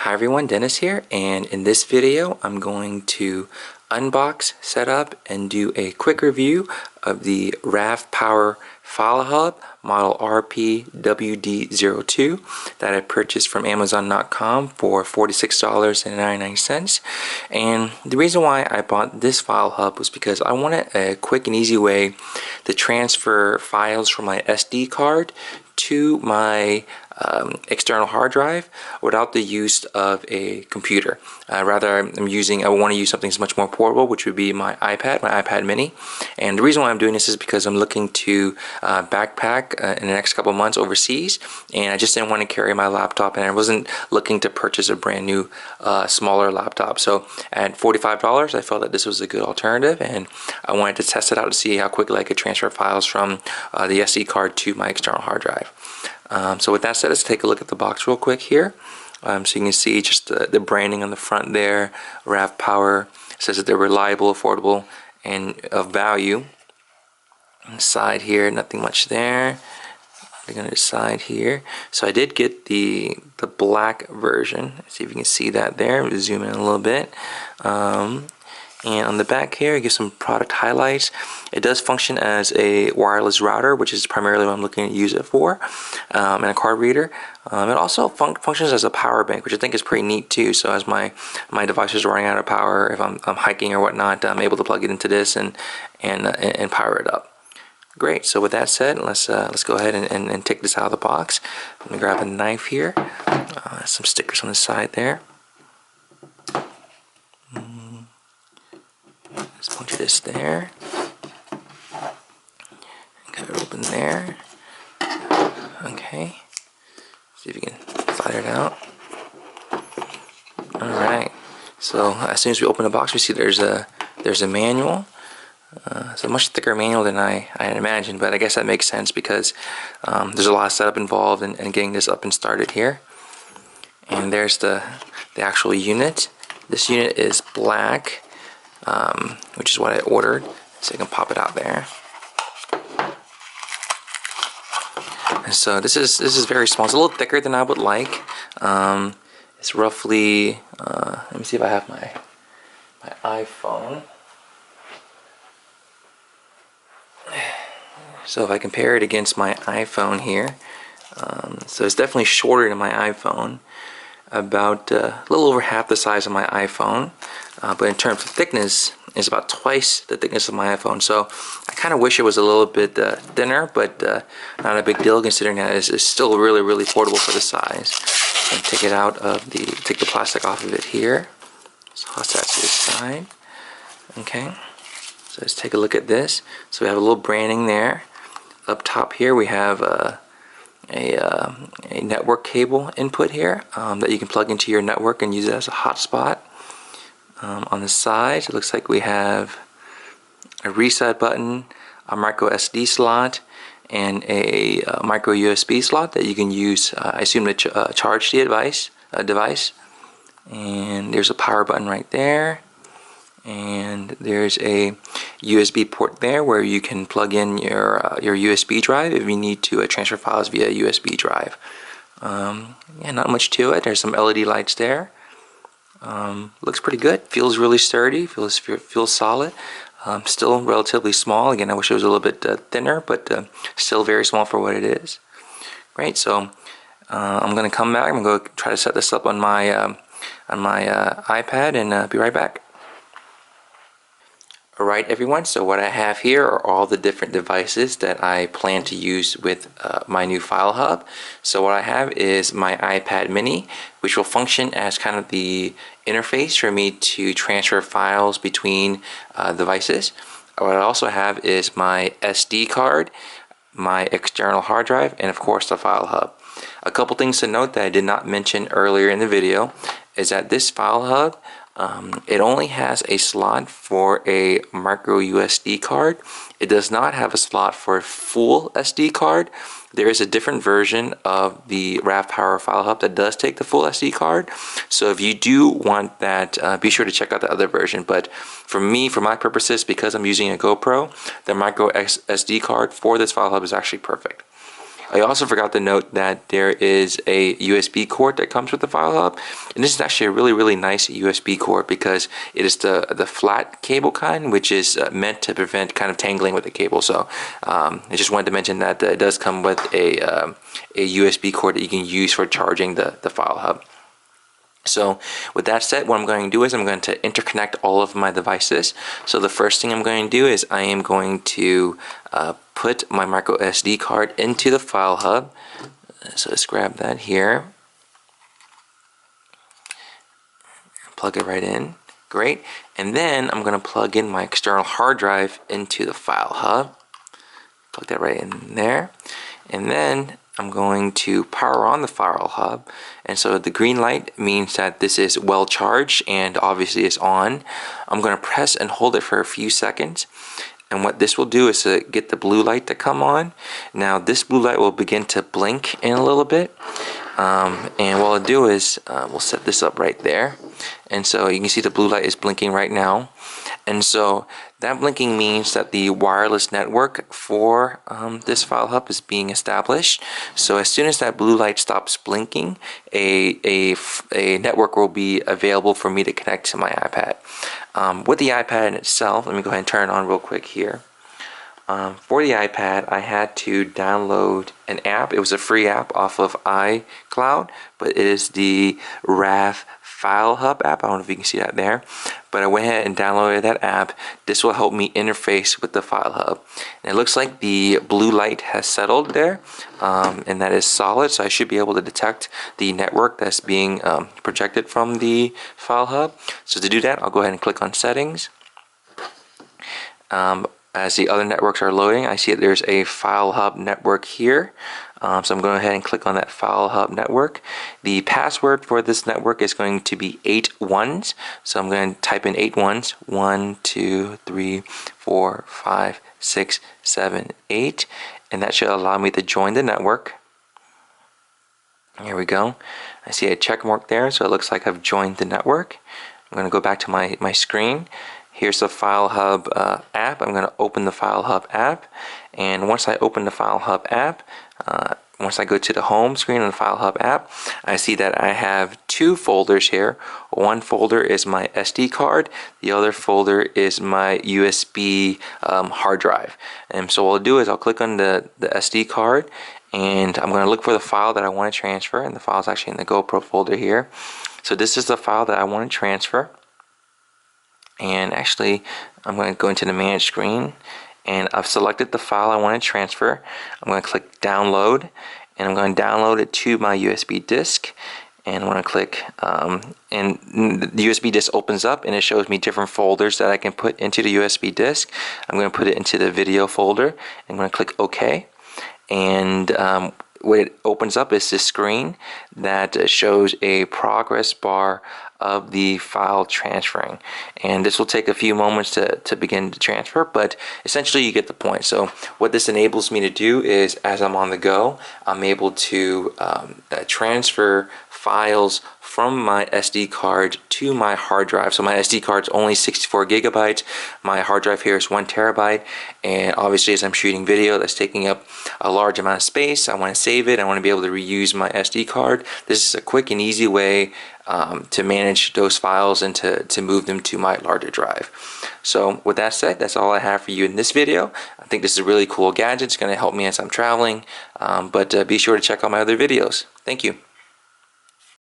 Hi everyone, Dennis here, and in this video I'm going to unbox, set up, and do a quick review of the RAVPower FileHub model RP-WD02 that I purchased from Amazon.com for $46.99. And the reason why I bought this FileHub was because I wanted a quick and easy way to transfer files from my SD card to my external hard drive without the use of a computer. Rather, I want to use something that's much more portable, which would be my iPad mini. And the reason why I'm doing this is because I'm looking to backpack in the next couple months overseas, and I just didn't want to carry my laptop, and I wasn't looking to purchase a brand new smaller laptop. So at $45, I felt that this was a good alternative, and I wanted to test it out to see how quickly I could transfer files from the SD card to my external hard drive. So with that said, let's take a look at the box real quick here. So you can see just the branding on the front there. RAVPower says that they're reliable, affordable, and of value. On the side here, nothing much there. Looking at the side here. So I did get the black version. Let's see if you can see that there. We'll zoom in a little bit. And on the back here, it gives some product highlights. It does function as a wireless router, which is primarily what I'm looking to use it for, and a card reader. It also functions as a power bank, which I think is pretty neat too. So as my device is running out of power, if I'm hiking or whatnot, I'm able to plug it into this and power it up. Great. So with that said, let's go ahead and take this out of the box. Let me grab a knife here. Some stickers on the side there. Let's punch this there. Got it open there. Okay. See if you can slide it out. Alright. So as soon as we open the box, we see there's a manual. It's a much thicker manual than I had imagined, but I guess that makes sense because there's a lot of setup involved in getting this up and started here. And there's the actual unit. This unit is black. Which is what I ordered, so I can pop it out there. And so this is very small. It's a little thicker than I would like. It's roughly let me see if I have my iPhone. So if I compare it against my iPhone here, so it's definitely shorter than my iPhone, about a little over half the size of my iPhone. But in terms of thickness, it's about twice the thickness of my iPhone. So I kind of wish it was a little bit thinner, but not a big deal considering that it's still really portable for the size. And take it out of take the plastic off of it here. So toss that to the side. Okay. So let's take a look at this. So we have a little branding there. Up top here we have a network cable input here that you can plug into your network and use it as a hotspot. On the side, it looks like we have a reset button, a micro SD slot, and a micro USB slot that you can use, I assume, to charge the device. And there's a power button right there. And there's a USB port there where you can plug in your USB drive if you need to transfer files via USB drive. Yeah, not much to it. There's some LED lights there. Looks pretty good. Feels really sturdy. Feels solid. Still relatively small. Again, I wish it was a little bit thinner, but still very small for what it is. Great. So I'm going to come back. I'm going to go try to set this up on my iPad and be right back. Alright everyone, so what I have here are all the different devices that I plan to use with my new FileHub. So what I have is my iPad mini, which will function as kind of the interface for me to transfer files between devices. What I also have is my SD card, my external hard drive, and of course the FileHub. A couple things to note that I did not mention earlier in the video is that this FileHub, it only has a slot for a micro SD card. It does not have a slot for a full SD card. There is a different version of the RAVPower FileHub that does take the full SD card. So if you do want that, be sure to check out the other version. But for me, for my purposes, because I'm using a GoPro, the micro SD card for this FileHub is actually perfect. I also forgot to note that there is a USB cord that comes with the FileHub, and this is actually a really nice USB cord because it is the flat cable kind, which is meant to prevent kind of tangling with the cable. So I just wanted to mention that it does come with a USB cord that you can use for charging the FileHub. So with that said, what I'm going to do is I'm going to interconnect all of my devices. So the first thing I'm going to do is I am going to put my micro SD card into the FileHub. So let's grab that here. Plug it right in. Great. And then I'm going to plug in my external hard drive into the FileHub. Plug that right in there. And then I'm going to power on the FileHub, and so the green light means that this is well charged and obviously is on. I'm going to press and hold it for a few seconds, and what this will do is to get the blue light to come on. Now this blue light will begin to blink in a little bit, and what I'll do is we'll set this up right there, and so you can see the blue light is blinking right now. And so that blinking means that the wireless network for this FileHub is being established. So as soon as that blue light stops blinking, a network will be available for me to connect to my iPad. With the iPad in itself, let me go ahead and turn it on real quick here. For the iPad, I had to download an app. It was a free app off of iCloud, but it is the RAVPower app. I don't know if you can see that there, but I went ahead and downloaded that app. This will help me interface with the FileHub. And it looks like the blue light has settled there, and that is solid, so I should be able to detect the network that's being projected from the FileHub. So to do that, I'll go ahead and click on Settings. As the other networks are loading, I see that there's a FileHub network here. So I'm going ahead and click on that FileHub network. The password for this network is going to be 8 ones. So I'm going to type in 8 ones. 1, 2, 3, 4, 5, 6, 7, 8. And that should allow me to join the network. Here we go. I see a check mark there, so it looks like I've joined the network. I'm going to go back to my screen. Here's the FileHub app. I'm going to open the FileHub app, and once I open the FileHub app, once I go to the home screen of the FileHub app, I see that I have 2 folders here. One folder is my SD card, the other folder is my USB hard drive. And so what I'll do is I'll click on the SD card, and I'm going to look for the file that I want to transfer, and the file is actually in the GoPro folder here. So this is the file that I want to transfer. And actually, I'm going to go into the manage screen, and I've selected the file I want to transfer. I'm going to click download, and I'm going to download it to my USB disk. And I'm going to click, and the USB disk opens up, and it shows me different folders that I can put into the USB disk. I'm going to put it into the video folder. I'm going to click OK. And what it opens up is this screen that shows a progress bar of the file transferring, and this will take a few moments to begin to transfer, but essentially you get the point. So what this enables me to do is, as I'm on the go, I'm able to transfer files from my SD card to my hard drive. So my SD card is only 64 gigabytes. My hard drive here is 1 terabyte. And obviously, as I'm shooting video that's taking up a large amount of space, I want to save it. I want to be able to reuse my SD card. This is a quick and easy way to manage those files and to move them to my larger drive. So with that said, that's all I have for you in this video. I think this is a really cool gadget. It's going to help me as I'm traveling. But be sure to check out my other videos. Thank you.